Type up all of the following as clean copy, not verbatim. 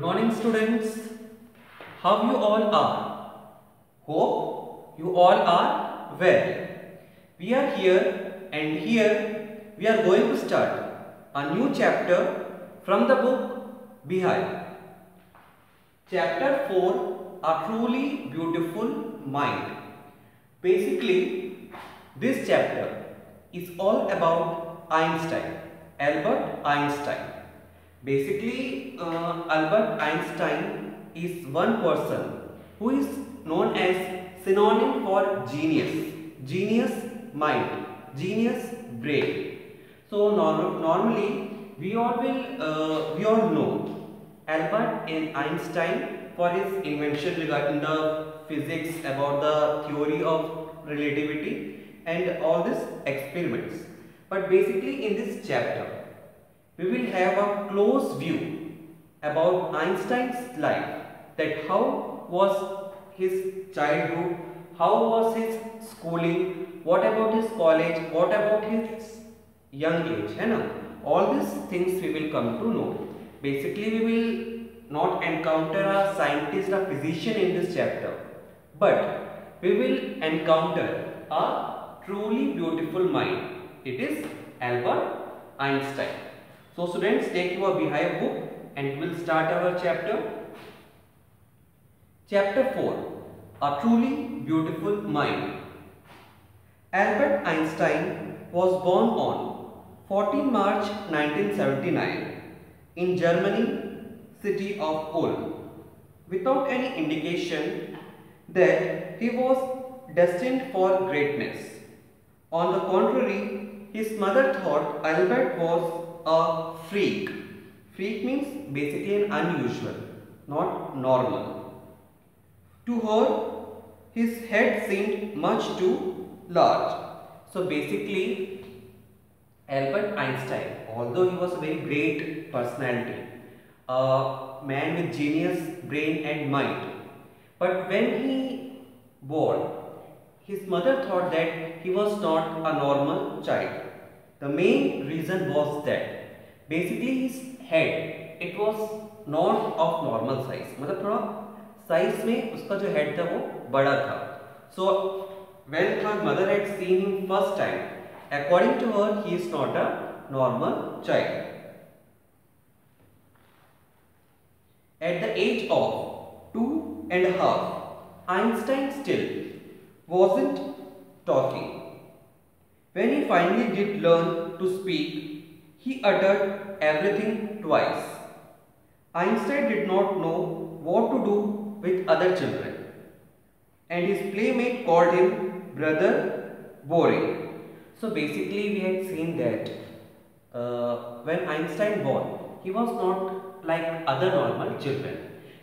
Good morning, students. How you all are? Hope you all are well. We are here and here we are going to start a new chapter from the book Beehive. Chapter 4, A Truly Beautiful Mind. Basically, this chapter is all about Einstein, Albert Einstein. Basically, Albert Einstein is one person who is known as synonym for genius, genius mind, genius brain. So normally we all know Albert Einstein for his invention regarding the physics, about the theory of relativity and all these experiments. But basically in this chapter we will have a close view about Einstein's life, that how was his childhood, how was his schooling, what about his college, what about his young age, है ना? All these things we will come to know. Basically we will not encounter a scientist, a physician in this chapter, but we will encounter a truly beautiful mind. It is Albert Einstein. So students, take your Beehive book and we'll start our chapter. Chapter 4, A Truly Beautiful Mind. Albert Einstein was born on 14 March 1979 in Germany, city of Ulm, without any indication that he was destined for greatness. On the contrary, his mother thought Albert was a freak. Freak means basically an unusual, not normal. To her, his head seemed much too large. So basically, Albert Einstein, although he was a very great personality, a man with genius brain and mind, but when he born, his mother thought that he was not a normal child. The main reason was that basically his head, it was not of normal size. मतलब थोड़ा size में उसका जो head था वो बड़ा था. So when her mother had seen him first time, according to her, he is not a normal child. At the age of 2.5, Einstein still wasn't talking. When he finally did learn to speak, he uttered everything twice. Einstein did not know what to do with other children, and his playmate called him Brother Boring. So basically we had seen that when Einstein born, he was not like other normal children.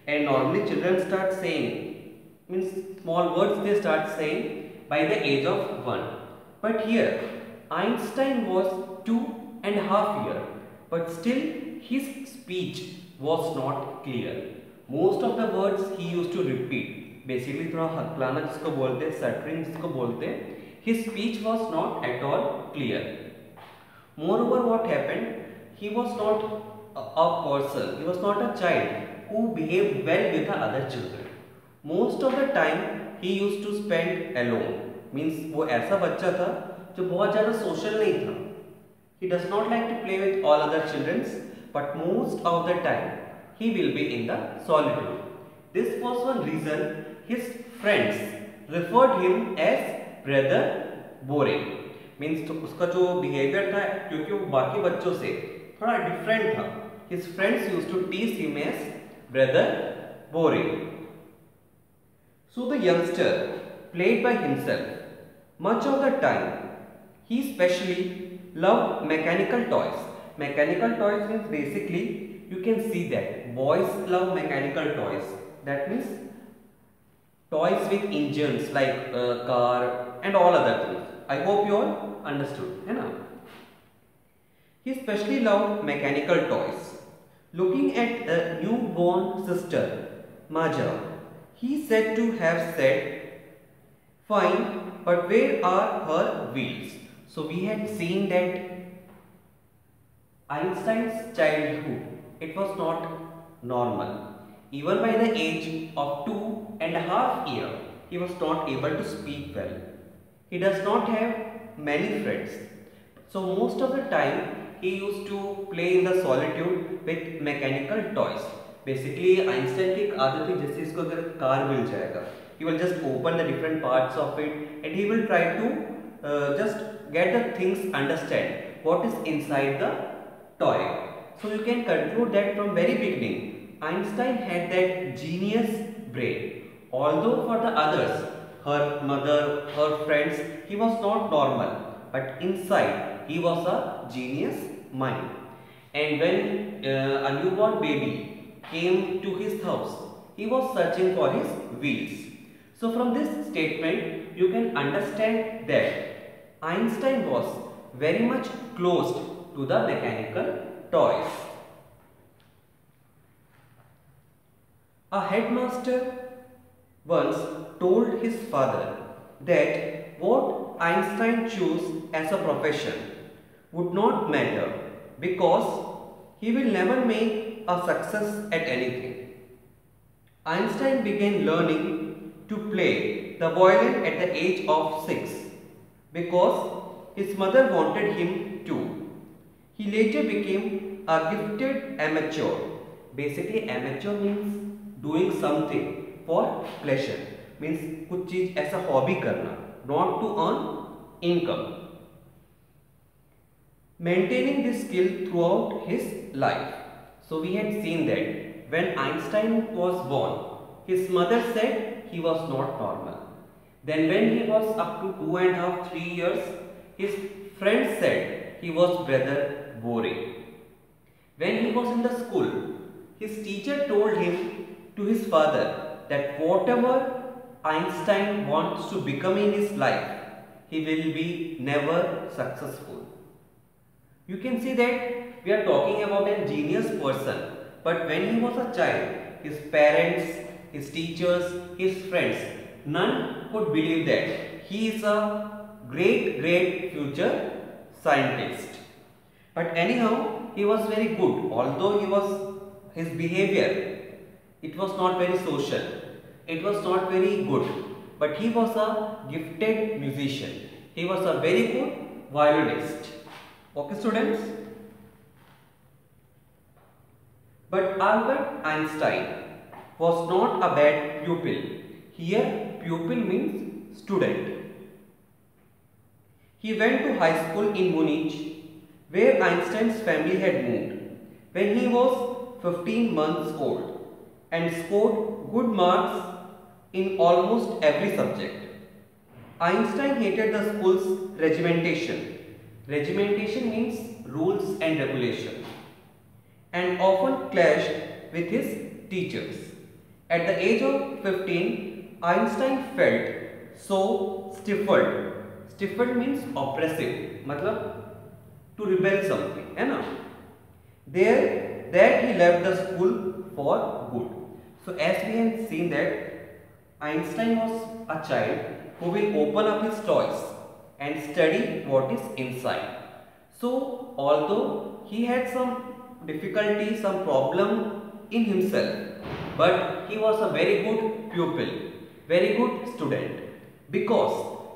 And normally children start saying, means small words they start saying by the age of 1. But here, Einstein was 2.5 years, but still his speech was not clear. Most of the words he used to repeat, basically थोड़ा हकलाना जिसको बोलते, stuttering जिसको बोलते, his speech was not at all clear. Moreover, what happened? He was not a person, he was not a child who behaved well with the other children. Most of the time he used to spend alone. Means वो ऐसा बच्चा था जो बहुत ज़्यादा social नहीं था. He does not like to play with all other children, but most of the time he will be in the solitude. This was one reason his friends referred him as Brother Boring. Means तो उसका जो behaviour था, क्योंकि वो बाकी बच्चों से थोड़ा डिफरेंट था, his friends used to tease him as Brother Boring. So the youngster played by himself much of the time. He especially loved mechanical toys. Mechanical toys means basically you can see that boys love mechanical toys. That means toys with engines like car and all other things. I hope you all understood. है ना? He especially loved mechanical toys. Looking at the newborn sister Maja, he said to have said, "Fine, but where are her wheels?" So we had seen that Einstein's childhood, it was not normal. Even by the age of 2.5 years, he was not able to speak well. He does not have many friends. So most of the time he used to play in the solitude with mechanical toys. Basically Einstein की एक आदत थी, जैसे इसको अगर car मिल जाएगा, he will just open the different parts of it and he will try to just get the things understand what is inside the toy. So you can conclude that from very beginning Einstein had that genius brain. Although for the others, her mother, her friends, he was not normal, but inside he was a genius mind. And when a newborn baby came to his house, he was searching for his wheels. So from this statement, you can understand that Einstein was very much close to the mechanical toys. A headmaster once told his father that what Einstein chose as a profession would not matter because he will never make a success at anything. Einstein began learning to play the violin at the age of 6 because his mother wanted him to. He later became a gifted amateur. Basically amateur means doing something for pleasure, means कुछ चीज ऐसा hobby करना, not to earn income. Maintaining this skill throughout his life. So we had seen that when Einstein was born, his mother said he was not normal. Then when he was up to 2.5, 3 years, his friends said he was rather boring. When he was in the school, his teacher told him to his father that whatever Einstein wants to become in his life, he will be never successful. You can see that we are talking about a genius person, but when he was a child, his parents, his teachers, his friends, none could believe that he is a great future scientist. But anyhow, he was very good, although his behavior, it was not very social, it was not very good, but he was a gifted musician. He was a very good violinist. Okay students? But Albert Einstein was not a bad pupil. Here pupil means student. He went to high school in Munich, where Einstein's family had moved when he was 15 months old and scored good marks in almost every subject. Einstein hated the school's regimentation. Regimentation means rules and regulations, and often clashed with his teachers. At the age of 15, Einstein felt so stifled. Stifled means oppressive, matlab to rebel something, है ना? There that he left the school for good. So as we have seen that Einstein was a child who will open up his toys and study what is inside. So although he had some difficulty, some problem in himself, but he was a very good pupil, very good student, because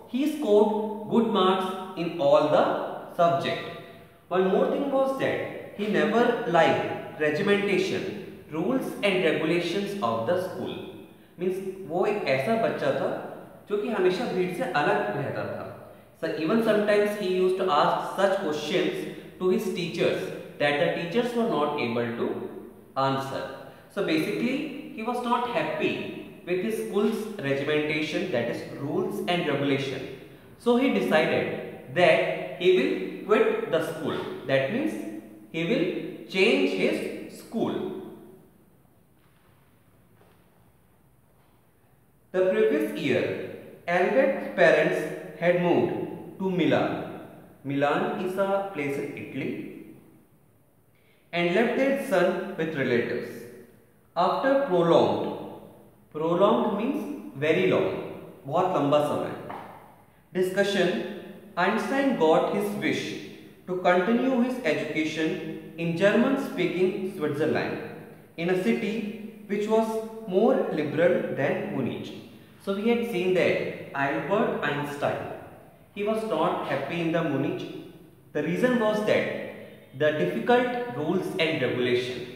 he scored good marks in all the subjects. One more thing was that he never liked regimentation, rules and regulations of the school. Means वो एक ऐसा बच्चा था जो कि हमेशा भीड़ से अलग रहता था. So even sometimes he used to ask such questions to his teachers that the teachers were not able to answer. So basically he was not happy with his school's regimentation, that is rules and regulation. So he decided that he will quit the school. That means he will change his school. The previous year, Albert's parents had moved to Milan. Milan is a place in Italy, and left their son with relatives. After prolonged means very long, बहुत लंबा समय, discussion, Einstein got his wish to continue his education in German-speaking Switzerland. in a city which was more liberal than Munich. So we had seen that Albert Einstein, he was not happy in the Munich. The reason was that the difficult rules and regulation.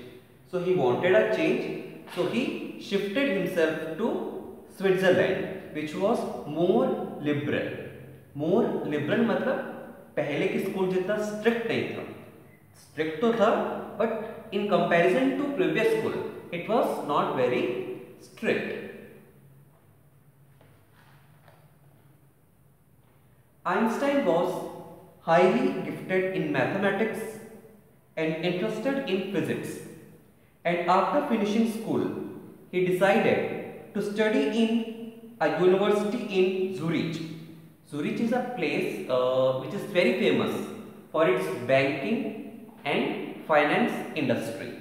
So he wanted a change. So he shifted himself to Switzerland, which was more liberal. More liberal मतलब पहले की school जितना strict नहीं था. Strict तो था, but in comparison to previous school, it was not very strict. Einstein was highly gifted in mathematics and interested in physics. And after finishing school, he decided to study in a university in Zurich. Zurich is a place which is very famous for its banking and finance industry.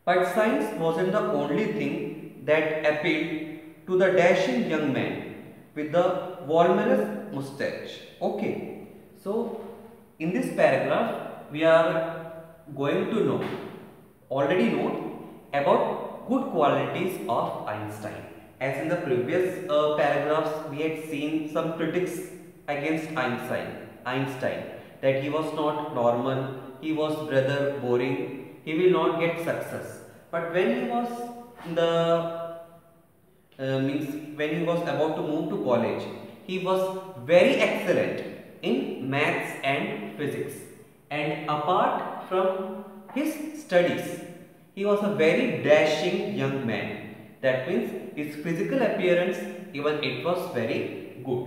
But science wasn't the only thing that appealed to the dashing young man with the voluminous mustache. Okay, so in this paragraph we are going to already know about good qualities of Einstein. As in the previous paragraphs, we had seen some critics against Einstein, that he was not normal, he was rather boring, he will not get success. But when he was in the when he was about to move to college, he was very excellent in maths and physics. And apart from his studies, he was a very dashing young man. That means his physical appearance, even it was very good.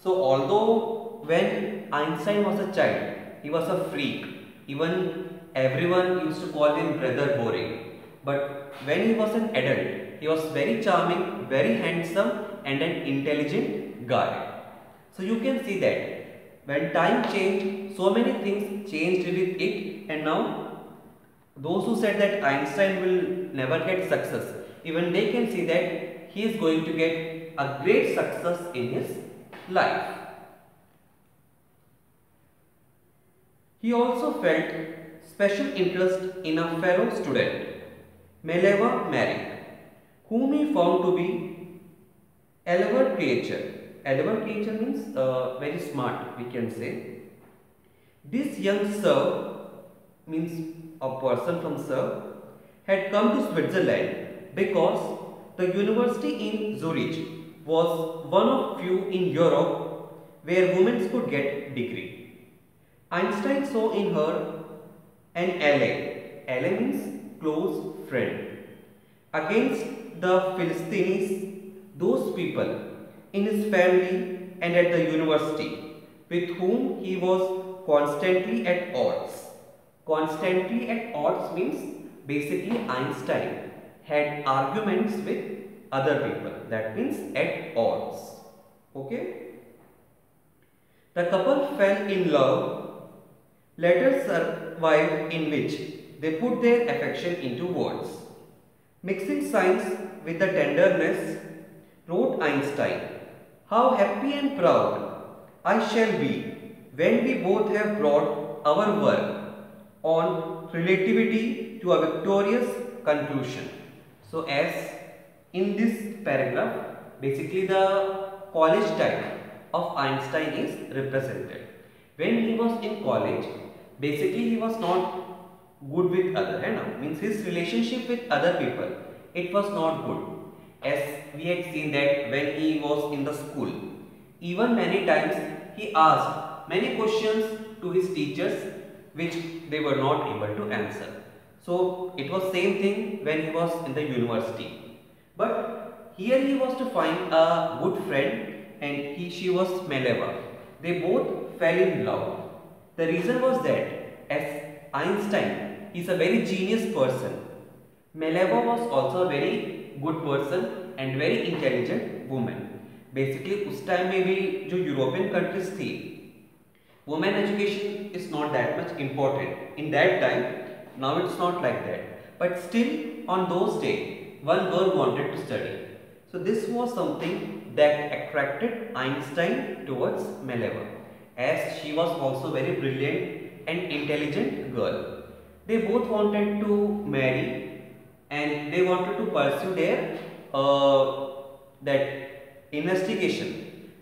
So although when Einstein was a child, he was a freak. Even everyone used to call him rather boring. But when he was an adult, he was very charming, very handsome and an intelligent guy. So you can see that when time changed, so many things changed with it, and now those who said that Einstein will never get success, even they can see that he is going to get a great success in his life. He also felt special interest in a fellow student, Mileva Merrick, whom he found to be clever creature. Clever creature means very smart, we can say. This young sir, means a person from sir, had come to Switzerland because the university in Zurich was one of few in Europe where women could get degree. Einstein saw in her an ally. Ally means close friend. Against the Philistines, those people in his family and at the university with whom he was constantly at odds. Constantly at odds means basically Einstein had arguments with other people. That means at odds. Okay. The couple fell in love. Letters survived in which they put their affection into words. Mixing science with the tenderness, wrote Einstein, "How happy and proud I shall be when we both have brought our work on relativity to a victorious conclusion." So as in this paragraph, basically the college time of Einstein is represented. When he was in college, basically he was not good with other, means his relationship with other people, it was not good. As we had seen that when he was in the school, even many times he asked many questions to his teachers which they were not able to answer. So it was same thing when he was in the university. But here he was to find a good friend, and she was Mileva. They both fell in love. The reason was that as Einstein is a very genius person, Mileva was also a very good person and very intelligent woman. Basically उस time में भी जो European countries थी, women education is not that much important in that time. Now it's not like that, but still on those days one girl wanted to study. So this was something that attracted Einstein towards Mileva, as she was also very brilliant and intelligent girl. They both wanted to marry and they wanted to pursue their that investigation,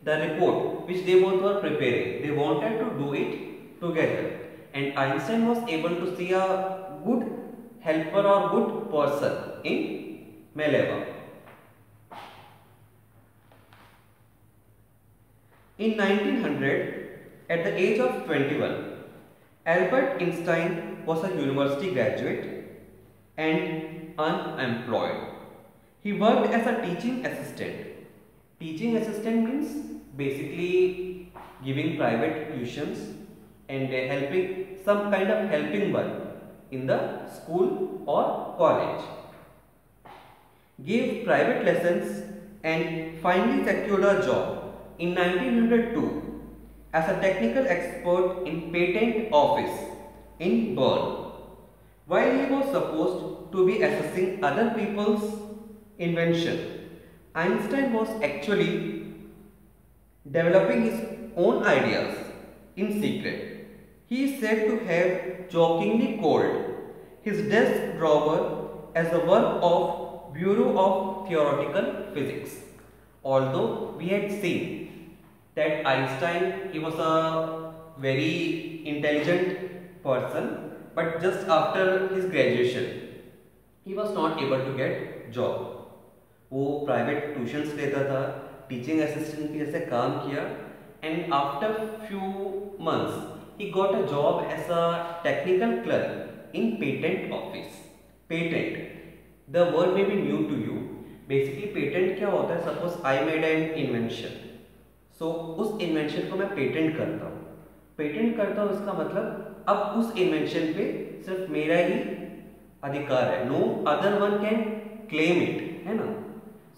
the report which they both were preparing. They wanted to do it together, and Einstein was able to see a good helper or good person in Mileva. In 1900, at the age of 21, Albert Einstein was a university graduate and unemployed. He worked as a teaching assistant. Teaching assistant means basically giving private tuitions and helping some kind of helping work in the school or college. Gave private lessons and finally secured a job in 1902 as a technical expert in patent office in Bern. While he was supposed to be assessing other people's invention, Einstein was actually developing his own ideas in secret. He is said to have jokingly called his desk drawer as the work of Bureau of Theoretical Physics. Although we had seen that Einstein, he was a very intelligent person, but just after his graduation, he was not able to get job. वो private tuitions लेता था, teaching assistant की जैसे काम किया, and after few months he got a job as a technical clerk in patent office. Patent, the word may be new to you. Basically patent क्या होता है? Suppose I made an invention, so उस invention को मैं patent करता हूँ. Patent करता हूँ इसका मतलब अब उस इन्वेंशन पे सिर्फ मेरा ही अधिकार है. No other one can claim it, है ना.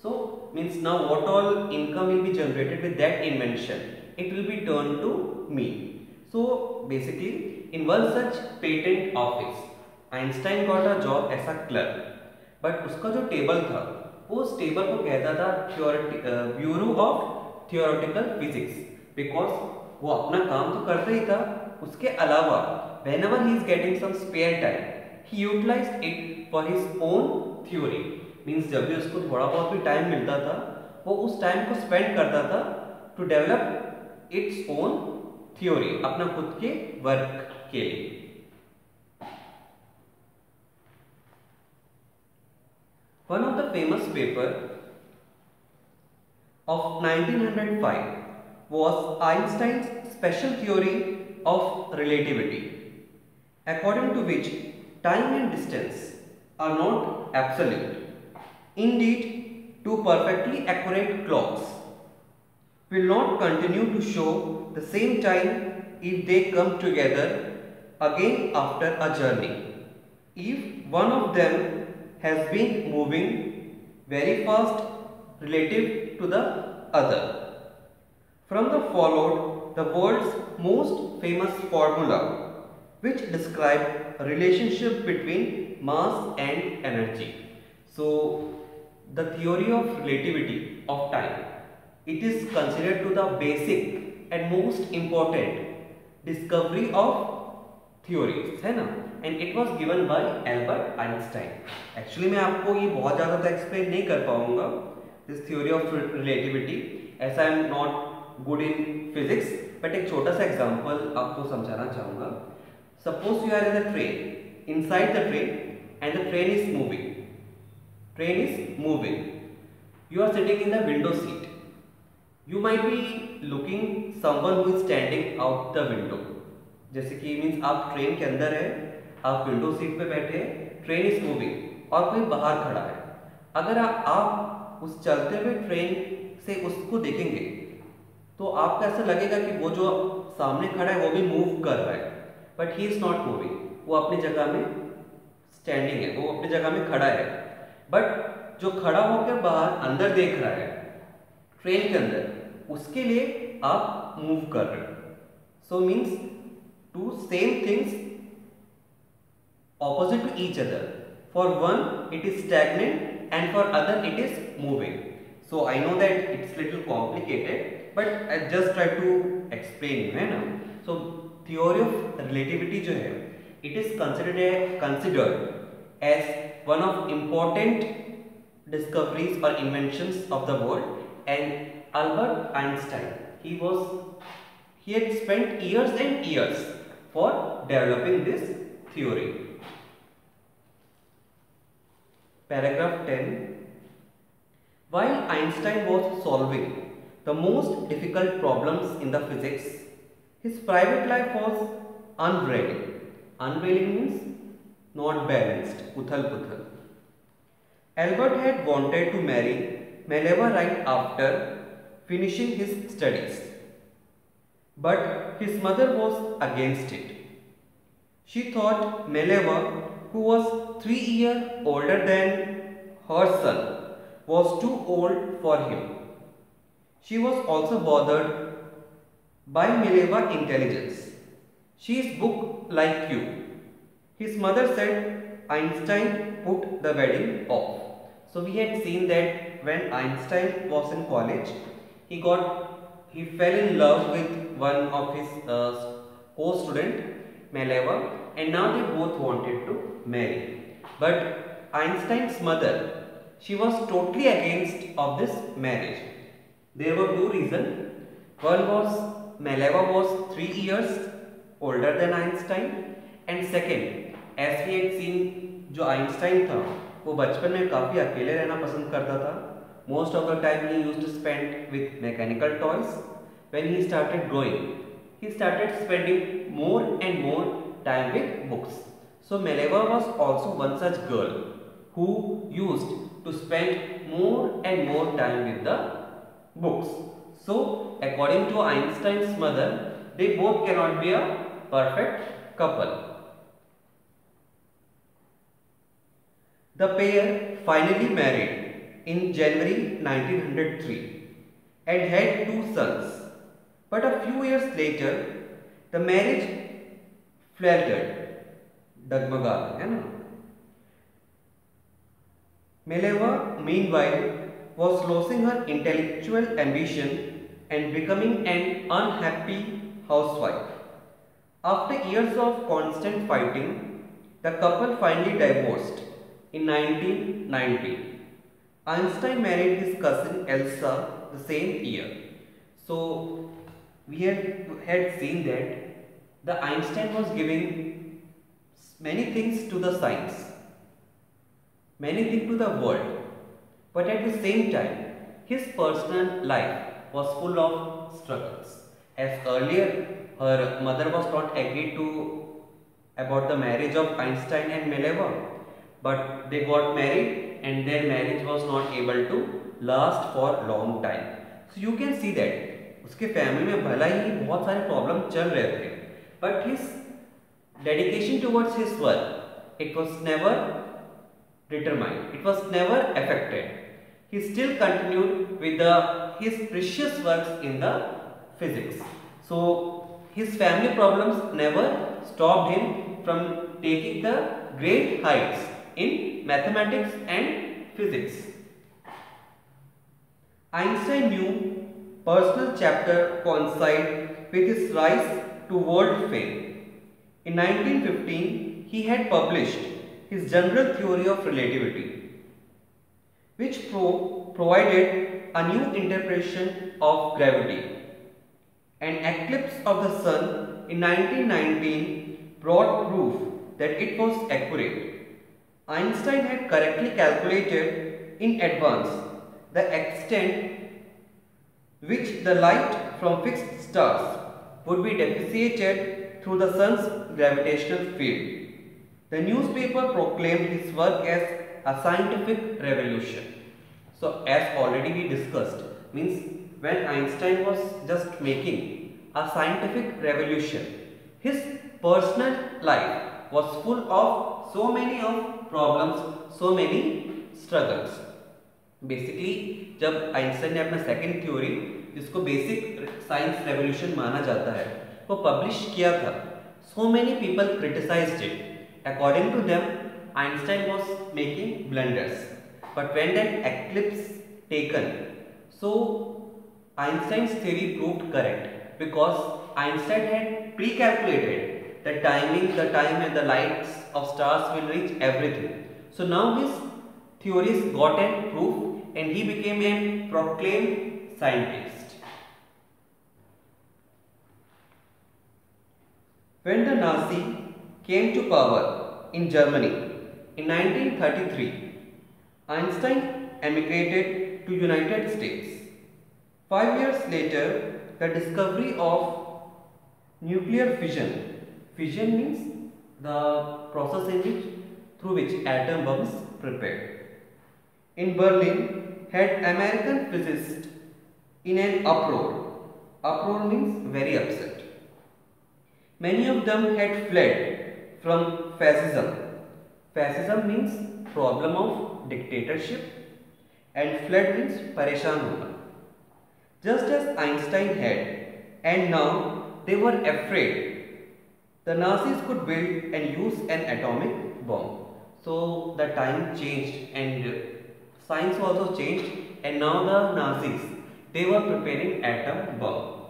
So means now what all income will be generated with that invention, it will be turned to me. So basically in one such patent office, Einstein got a job as a clerk. But उसका जो table था, वो उस table को कहता था bureau of theoretical physics, because वो अपना काम तो करता ही था, उसके अलावा whenever he is getting some spare time, he utilized it for his own theory. Means जब भी उसको थोड़ा बहुत भी टाइम मिलता था, वो उस टाइम को स्पेंड करता था to develop its own theory, अपना खुद के वर्क के लिए. One of the famous paper of 1905 was Einstein's special theory of relativity, according to which time and distance are not absolute. Indeed, two perfectly accurate clocks will not continue to show the same time if they come together again after a journey. If one of them has been moving very fast relative to the other. From the followed the world's most famous formula which describe a relationship between mass and energy. So the theory of relativity of time, it is considered to the basic and most important discovery of theories, है ना. And it was given by Albert Einstein. Actually मैं आपको ये बहुत ज़्यादा तो explain नहीं कर पाऊँगा this theory of relativity, ऐसा I am not good in physics, but एक छोटा सा example आपको समझाना चाहूँगा. Suppose you are in a train, inside the train and the train is moving. Train is moving. You are sitting in the window seat. You might be looking someone who is standing out the window. जैसे कि means आप train के अंदर है, आप window seat पे बैठे हैं, ट्रेन इज मूविंग और कोई बाहर खड़ा है. अगर आप उस चलते हुए ट्रेन से उसको देखेंगे तो आपको ऐसा लगेगा कि वो जो सामने खड़ा है वो भी मूव कर रहा है, but he is not moving. वो अपनी जगह में स्टैंडिंग है, वो अपनी जगह में खड़ा है. बट जो खड़ा होकर बाहर अंदर देख रहा है ट्रेन के अंदर, उसके लिए आप मूव कर रहे हो. So means two same things opposite to each other. For one it is stagnant and for other it is moving. So I know that it's little complicated, but I just try to explain, है ना. So theory of relativity जो है It is considered as one of important discoveries or inventions of the world. And Albert Einstein, he had spent years and years for developing this theory. Paragraph 10. While Einstein was solving the most difficult problems in the physics, his private life was unveiling. Unveiling means not balanced, uthal-puthal. Albert had wanted to marry Mileva right after finishing his studies, but his mother was against it. She thought Mileva, who was 3 years older than her son, was too old for him. She was also bothered by Mileva's intelligence. She is book like you. His mother said Einstein put the wedding off. So we had seen that when Einstein was in college, he fell in love with one of his co-student, Mileva, and now they both wanted to marry. But Einstein's mother, she was totally against of this marriage. There were two reasons. One was Mileva was 3 years older than Einstein, and second, as we had seen, जो Einstein था वो बचपन में काफ़ी अकेले रहना पसंद करता था. Most of the time he used to spend with mechanical toys. When he started growing, he started spending more and more time with books. So Mileva was also one such girl who used to spend more and more time with the books. So according to Einstein's mother, they both cannot be a perfect couple. The pair finally married in January 1903 and had 2 sons. But a few years later, the marriage faltered. Dagmaga, है ना? Mileva, meanwhile, was losing her intellectual ambition and becoming an unhappy housewife. After years of constant fighting, the couple finally divorced in 1990. Einstein married his cousin Elsa the same year. So we had seen that the Einstein was giving many things to the science, many things to the world, but at the same time his personal life was full of struggles. As earlier her mother was not agreed to about the marriage of Einstein and Mileva, but they got married and their marriage was not able to last for long time. So you can see that उसके family में भला ही बहुत सारे problem चल रहे थे, but his dedication towards his work, it was never determined, it was never affected. He still continued with his precious works in the physics. So his family problems never stopped him from taking the great heights in mathematics and physics. Einstein knew personal chapter coincided with his rise to world fame. In 1915, he had published his general theory of relativity, which provided a new interpretation of gravity. An eclipse of the sun in 1919 brought proof that it was accurate. Einstein had correctly calculated in advance the extent which the light from fixed stars would be differentiated through the sun's gravitational field. The newspaper proclaimed his work as a scientific revolution. So as already we discussed, means when Einstein was just making a scientific revolution, his personal life was full of so many of problems, so many struggles. Basically जब Einstein ने अपना second theory, जिसको basic science revolution माना जाता है, वो publish किया था, so many people criticized it. According to them Einstein was making blunders, but when that eclipse taken, so Einstein's theory proved correct because Einstein had pre-calculated the timing, the time and the lights of stars will reach everything. So now his theories got a proof and he became a proclaimed scientist. When the Nazi came to power in Germany in 1933, Einstein emigrated to United States. 5 years later, the discovery of nuclear fission. Fission means the process through which atom bombs prepared. In Berlin, had American physicists in an uproar. Uproar means very upset. Many of them had fled from fascism. Fascism means problem of dictatorship and fled means pareshan hona. Just as Einstein had, and now they were afraid the Nazis could build and use an atomic bomb. So the time changed and science also changed, and now the Nazis, they were preparing atom bomb.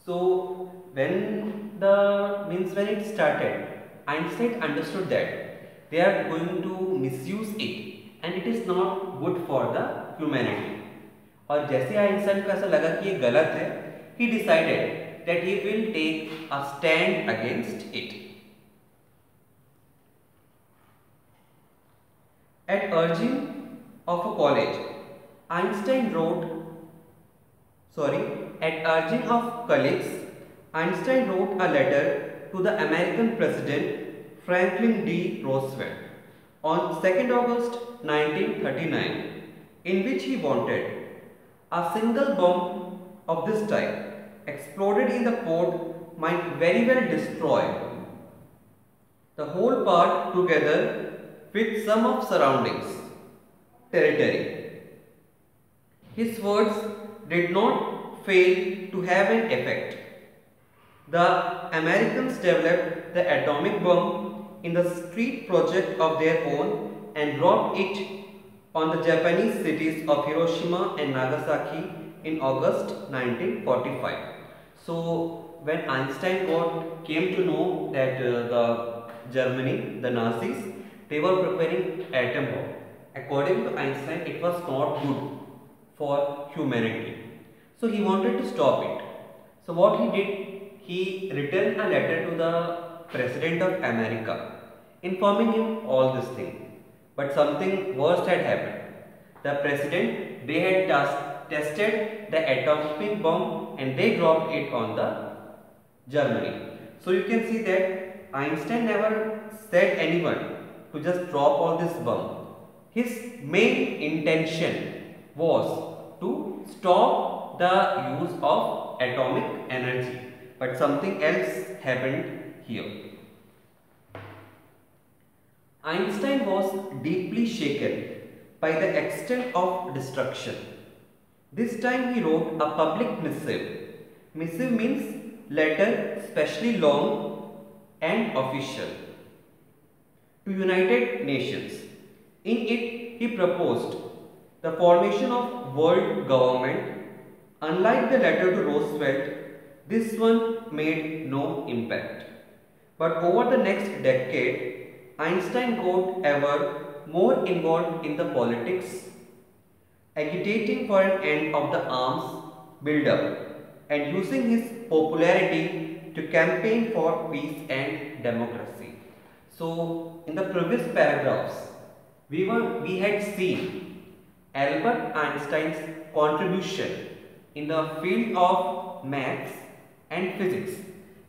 So when it started, Einstein understood that they are going to misuse it and it is not good for the humanity. और जैसे Einstein को ऐसा लगा कि ये गलत है, he decided that he will take a stand against it. At urging of a college, at urging of colleagues, Einstein wrote a letter to the American President Franklin D. Roosevelt on 2nd August 1939, in which he wanted a single bomb of this type exploded in the port might very well destroy the whole part together with some of surroundings territory. His words did not fail to have an effect. The Americans developed the atomic bomb in the street project of their own and dropped it on the Japanese cities of Hiroshima and Nagasaki in August 1945. So when Einstein came to know that the Nazis, they were preparing atom bomb. According to Einstein, it was not good for humanity. So he wanted to stop it. So what he did, he written a letter to the President of America, informing him all this thing. But something worse had happened. The President, they had tested the atomic bomb and they dropped it on the Germany. So you can see that Einstein never said anyone to just drop all this bomb. His main intention was to stop the use of atomic energy. But something else happened here. Einstein was deeply shaken by the extent of destruction. This time he wrote a public missive. Missive means letter, especially long and official, to United Nations. In it, he proposed the formation of world government. Unlike the letter to Roosevelt, this one made no impact. But over the next decade, Einstein got ever more involved in the politics, agitating for an end of the arms build-up and using his popularity to campaign for peace and democracy. So, in the previous paragraphs, we had seen Albert Einstein's contribution in the field of maths and physics.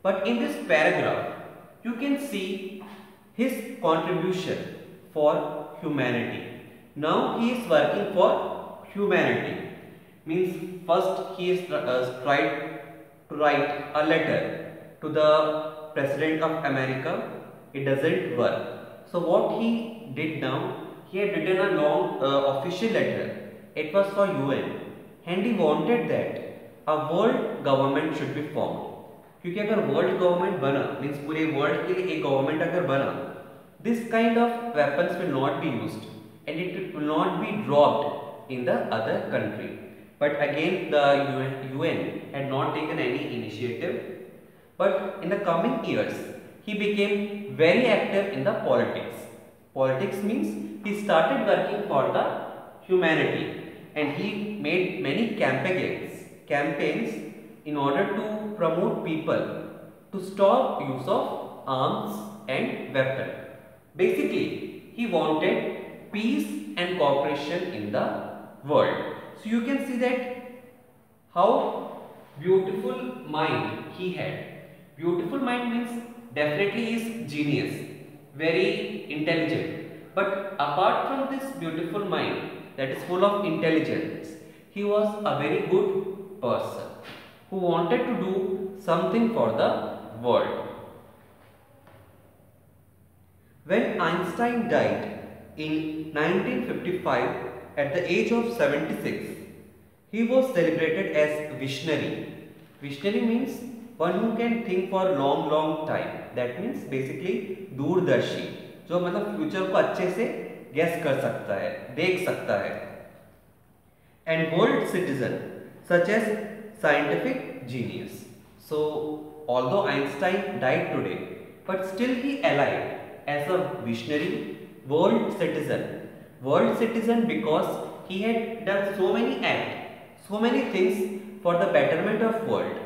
But in this paragraph, you can see his contribution for humanity. Now he is working for humanity. Means first he is tried to write a letter to the President of America. It doesn't work. So what he did now, he had written a long official letter. It was for UN and he wanted that a world government should be formed. क्योंकि अगर world government बना means पूरे world के लिए एक government अगर बना, this kind of weapons will not be used and it will not be dropped in the other country. But again the UN had not taken any initiative. But in the coming years, he became very active in the politics. Politics means he started working for the humanity, and he made many campaigns in order to promote people to stop use of arms and weapons. Basically, he wanted peace and cooperation in the world. So you can see that how beautiful mind he had. Beautiful mind means definitely he is genius, very intelligent. But apart from this beautiful mind that is full of intelligence, he was a very good person who wanted to do something for the world. When Einstein died in 1955 at the age of 76, he was celebrated as visionary. Visionary means one who can think for long time. That means basically दूरदर्शी, जो मतलब future को अच्छे से guess कर सकता है, देख सकता है. And world citizen such as scientific genius. So although Einstein died today, but still he alive as a visionary world citizen. World citizen because he had done so many acts, so many things for the betterment of world,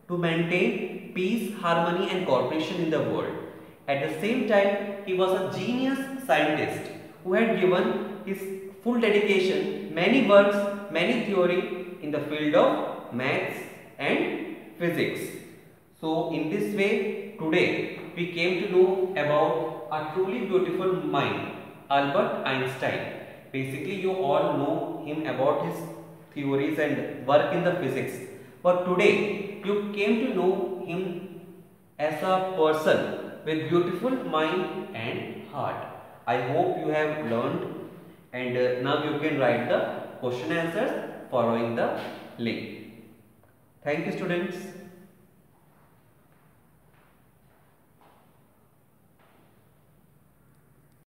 to maintain peace, harmony and cooperation in the world. At the same time, he was a genius scientist who had given his full dedication, many works, many theory in the field of maths and physics. So in this way, today we came to know about a truly beautiful mind, Albert Einstein. Basically, you all know him about his theories and work in the physics. But today, you came to know him as a person with beautiful mind and heart. I hope you have learned, and now you can write the question answers following the link. Thank you, students.